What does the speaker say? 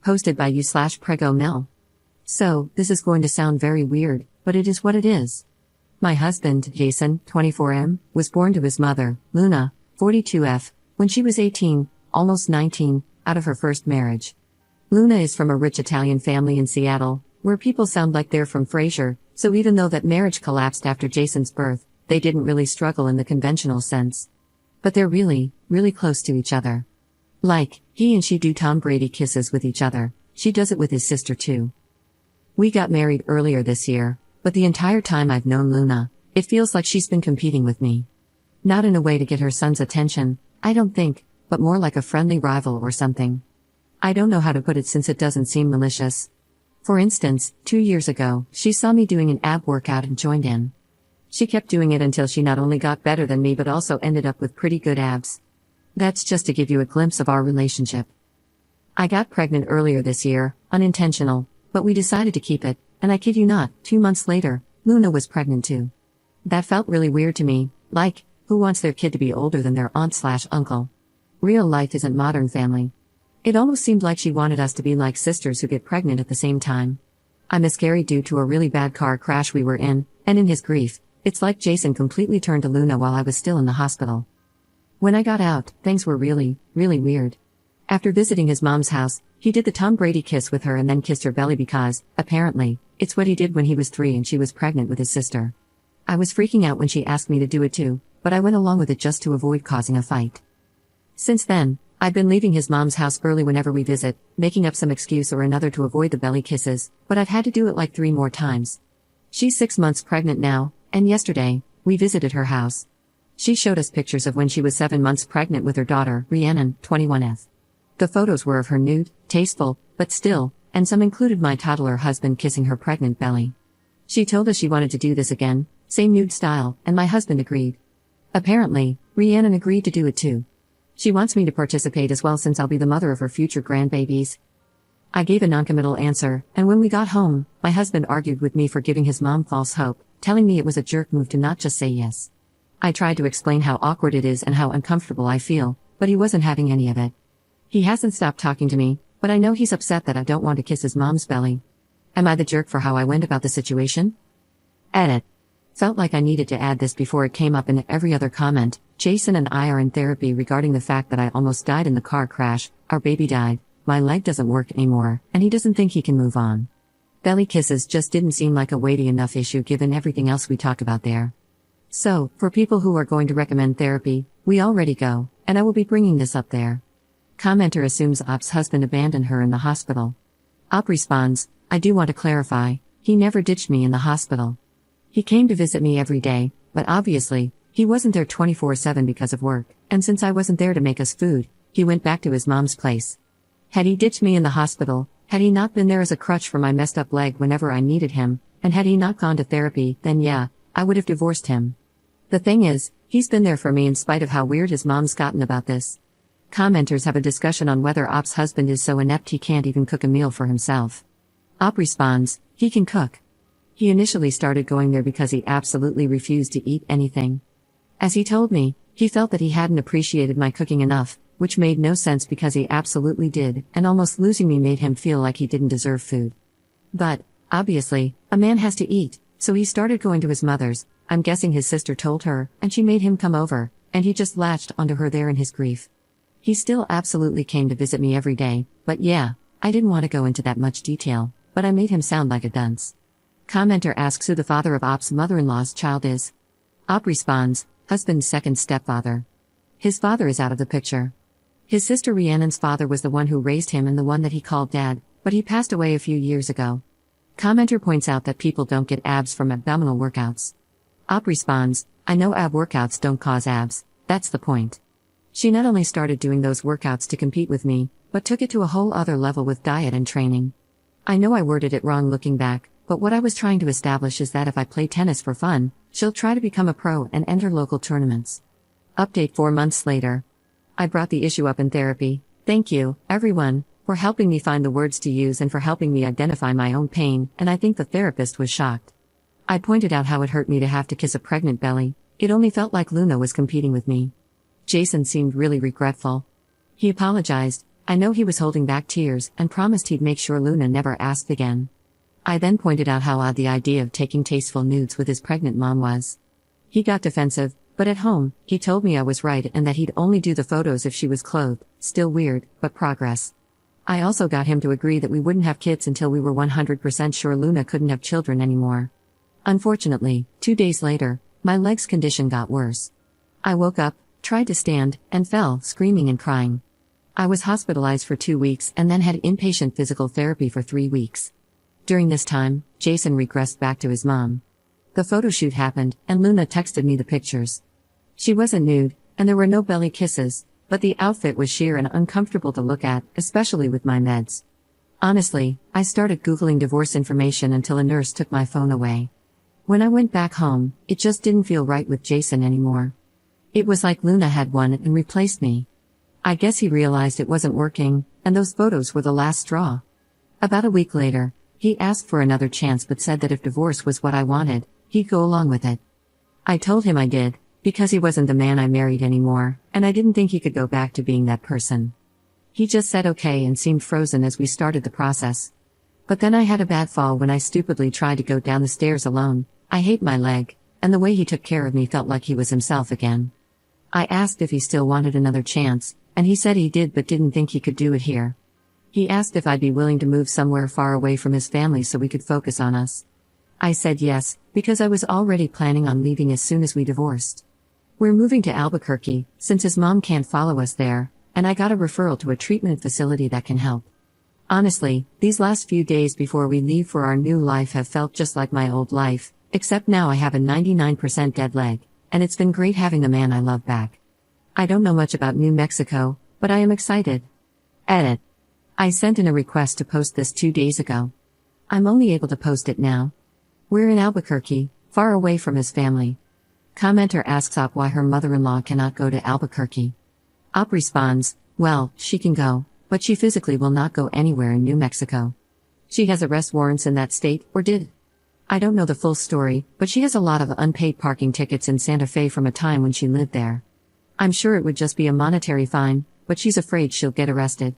Posted by you/Prego So, this is going to sound very weird, but it is what it is. My husband, Jason, 24M, was born to his mother, Luna, 42F, when she was 18, almost 19, out of her first marriage. Luna is from a rich Italian family in Seattle, where people sound like they're from Frasier, so even though that marriage collapsed after Jason's birth, they didn't really struggle in the conventional sense. But they're really, really close to each other. Like, he and she do Tom Brady kisses with each other, she does it with his sister too. We got married earlier this year, but the entire time I've known Luna, it feels like she's been competing with me. Not in a way to get her son's attention, I don't think, but more like a friendly rival or something. I don't know how to put it since it doesn't seem malicious. For instance, 2 years ago, she saw me doing an ab workout and joined in. She kept doing it until she not only got better than me but also ended up with pretty good abs. That's just to give you a glimpse of our relationship. I got pregnant earlier this year, unintentional, but we decided to keep it, and I kid you not, 2 months later, Luna was pregnant too. That felt really weird to me, like, who wants their kid to be older than their aunt/uncle? Real life isn't Modern Family. It almost seemed like she wanted us to be like sisters who get pregnant at the same time. I miscarried due to a really bad car crash we were in, and in his grief, it's like Jason completely turned to Luna while I was still in the hospital. When I got out, things were really, really weird. After visiting his mom's house, he did the Tom Brady kiss with her and then kissed her belly because, apparently, it's what he did when he was 3 and she was pregnant with his sister. I was freaking out when she asked me to do it too, but I went along with it just to avoid causing a fight. Since then, I've been leaving his mom's house early whenever we visit, making up some excuse or another to avoid the belly kisses, but I've had to do it like 3 more times. She's 6 months pregnant now, and yesterday, we visited her house. She showed us pictures of when she was 7 months pregnant with her daughter, Rhiannon, 21F. The photos were of her nude, tasteful, but still, and some included my toddler husband kissing her pregnant belly. She told us she wanted to do this again, same nude style, and my husband agreed. Apparently, Rhiannon agreed to do it too. She wants me to participate as well since I'll be the mother of her future grandbabies. I gave a noncommittal answer, and when we got home, my husband argued with me for giving his mom false hope, telling me it was a jerk move to not just say yes. I tried to explain how awkward it is and how uncomfortable I feel, but he wasn't having any of it. He hasn't stopped talking to me, but I know he's upset that I don't want to kiss his mom's belly. Am I the jerk for how I went about the situation? Edit. Felt like I needed to add this before it came up in every other comment. Jason and I are in therapy regarding the fact that I almost died in the car crash, our baby died, my leg doesn't work anymore, and he doesn't think he can move on. Belly kisses just didn't seem like a weighty enough issue given everything else we talk about there. So, for people who are going to recommend therapy, we already go, and I will be bringing this up there. Commenter assumes Op's husband abandoned her in the hospital. Op responds, I do want to clarify, he never ditched me in the hospital. He came to visit me every day, but obviously, he wasn't there 24/7 because of work, and since I wasn't there to make us food, he went back to his mom's place. Had he ditched me in the hospital, had he not been there as a crutch for my messed up leg whenever I needed him, and had he not gone to therapy, then yeah, I would have divorced him. The thing is, he's been there for me in spite of how weird his mom's gotten about this. Commenters have a discussion on whether Op's husband is so inept he can't even cook a meal for himself. Op responds, he can cook. He initially started going there because he absolutely refused to eat anything. As he told me, he felt that he hadn't appreciated my cooking enough, which made no sense because he absolutely did, and almost losing me made him feel like he didn't deserve food. But, obviously, a man has to eat, so he started going to his mother's. I'm guessing his sister told her, and she made him come over, and he just latched onto her there in his grief. He still absolutely came to visit me every day, but yeah, I didn't want to go into that much detail, but I made him sound like a dunce. Commenter asks who the father of Op's mother-in-law's child is. Op responds, husband's second stepfather. His father is out of the picture. His sister Rhiannon's father was the one who raised him and the one that he called dad, but he passed away a few years ago. Commenter points out that people don't get abs from abdominal workouts. Op responds, I know ab workouts don't cause abs, that's the point. She not only started doing those workouts to compete with me, but took it to a whole other level with diet and training. I know I worded it wrong looking back, but what I was trying to establish is that if I play tennis for fun, she'll try to become a pro and enter local tournaments. Update 4 months later. I brought the issue up in therapy. Thank you, everyone, for helping me find the words to use and for helping me identify my own pain, and I think the therapist was shocked. I pointed out how it hurt me to have to kiss a pregnant belly. It only felt like Luna was competing with me. Jason seemed really regretful. He apologized, I know he was holding back tears and promised he'd make sure Luna never asked again. I then pointed out how odd the idea of taking tasteful nudes with his pregnant mom was. He got defensive, but at home, he told me I was right and that he'd only do the photos if she was clothed. Still weird, but progress. I also got him to agree that we wouldn't have kids until we were 100% sure Luna couldn't have children anymore. Unfortunately, 2 days later, my leg's condition got worse. I woke up, tried to stand, and fell, screaming and crying. I was hospitalized for 2 weeks and then had inpatient physical therapy for 3 weeks. During this time, Jason regressed back to his mom. The photo shoot happened, and Luna texted me the pictures. She wasn't nude, and there were no belly kisses, but the outfit was sheer and uncomfortable to look at, especially with my meds. Honestly, I started Googling divorce information until a nurse took my phone away. When I went back home, it just didn't feel right with Jason anymore. It was like Luna had won and replaced me. I guess he realized it wasn't working, and those photos were the last straw. About a week later, he asked for another chance but said that if divorce was what I wanted, he'd go along with it. I told him I did, because he wasn't the man I married anymore, and I didn't think he could go back to being that person. He just said okay and seemed frozen as we started the process. But then I had a bad fall when I stupidly tried to go down the stairs alone. I hate my leg, and the way he took care of me felt like he was himself again. I asked if he still wanted another chance, and he said he did but didn't think he could do it here. He asked if I'd be willing to move somewhere far away from his family so we could focus on us. I said yes, because I was already planning on leaving as soon as we divorced. We're moving to Albuquerque, since his mom can't follow us there, and I got a referral to a treatment facility that can help. Honestly, these last few days before we leave for our new life have felt just like my old life, except now I have a 99% dead leg, and it's been great having the man I love back. I don't know much about New Mexico, but I am excited. Edit. I sent in a request to post this 2 days ago. I'm only able to post it now. We're in Albuquerque, far away from his family. Commenter asks Op why her mother-in-law cannot go to Albuquerque. Op responds, well, she can go, but she physically will not go anywhere in New Mexico. She has arrest warrants in that state, or did. I don't know the full story, but she has a lot of unpaid parking tickets in Santa Fe from a time when she lived there. I'm sure it would just be a monetary fine, but she's afraid she'll get arrested.